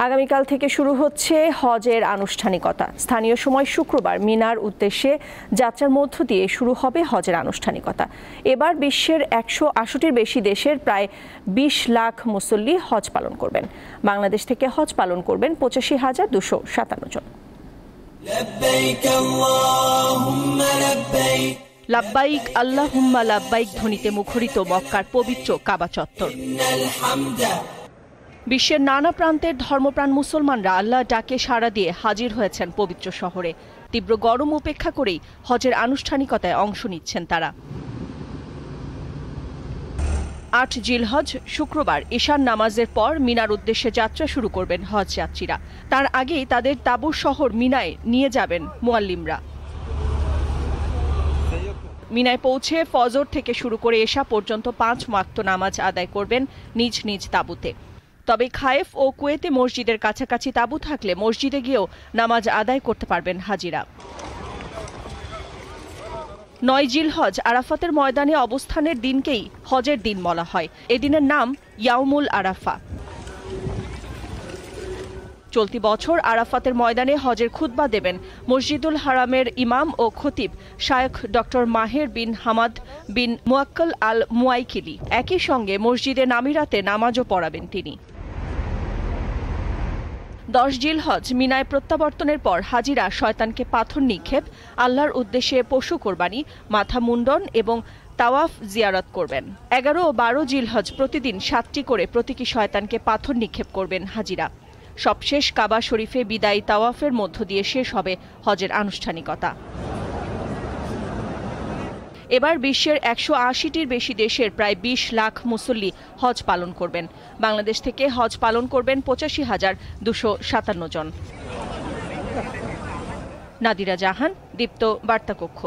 আগামীকাল থেকে শুরু হচ্ছে হজের আনুষ্ঠানিকতা। স্থানীয় সময় শুক্রবার মিনার উদ্দেশ্যে যাত্রার মধ্য দিয়ে শুরু হবে হজের আনুষ্ঠানিকতা। এবার বিশ্বের 180টির বেশি দেশের প্রায় 20 লাখ মুসল্লি হজ পালন করবেন। বাংলাদেশ থেকে হজ পালন করবেন 85,257 জন। লাব্বাইক আল্লাহুম্মা লাব্বাইক ধ্বনিতে মুখরিত মক্কার পবিত্র কাবা চত্বর। বিশ্বের নানা প্রান্তের ধর্মপ্রাণ মুসলমানরা আল্লাহ ডাকে সাড়া দিয়ে হাজির হয়েছেন পবিত্র শহরে। তীব্র গরম উপেক্ষা করেই হজের আনুষ্ঠানিকতায় অংশ নিচ্ছেন তারা। 8 জিলহজ শুক্রবার ঈশার নামাজের পর মিনার উদ্দেশ্যে যাত্রা শুরু করবেন হজ যাত্রীরা। তার আগেই তাদের তাঁবুর শহর মিনায় নিয়ে যাবেন মুয়াল্লিমরা। মিনায় পৌঁছে ফজর থেকে শুরু করে এশা পর্যন্ত 5 ওয়াক্ত নামাজ আদায় করবেন নিজ নিজ তাঁবুতে। তবে খায়েফ ও কুয়েতে মসজিদের কাছাকাছি তাঁবু থাকলে মসজিদে গিয়েও নামাজ আদায় করতে পারবেন হাজিরা। 9 জিলহজ আরাফাতের ময়দানে অবস্থানের দিনকেই হজের দিন বলা হয়। এদিনের নাম ইয়াউমুল আরাফা। চলতি বছর আরাফাতের ময়দানে হজের খুতবা দেবেন মসজিদুল হারামের ইমাম ও খতিব শায়খ ডক্টর মাহের বিন হামাদ বিন মুয়াক্কাল আল মুয়াইকিলি। একই সঙ্গে মসজিদে নামিরাতে নামাজও পড়াবেন তিনি। 10 জিলহজ মিনায় প্রত্যাবর্তনের পর হাজিরা শয়তানকে পাথর নিক্ষেপ, আল্লাহর উদ্দেশ্যে পশু কোরবানি, মাথা মুন্ডন এবং তাওয়াফ জিয়ারত করবেন। 11 ও 12 জিলহজ প্রতিদিন 7টি করে প্রতীকী শয়তানকে পাথর নিক্ষেপ করবেন হাজিরা। সবশেষ কাবা শরীফে বিদায়ী তাওয়াফের মধ্য দিয়ে শেষ হবে হজের আনুষ্ঠানিকতা। এবার বিশ্বের 180টির বেশি দেশের প্রায় 20 লাখ মুসল্লি হজ পালন করবেন। বাংলাদেশ থেকে হজ পালন করবেন 85,257 জন। নাদিরা জাহান, দীপ্ত বার্তা কক্ষ।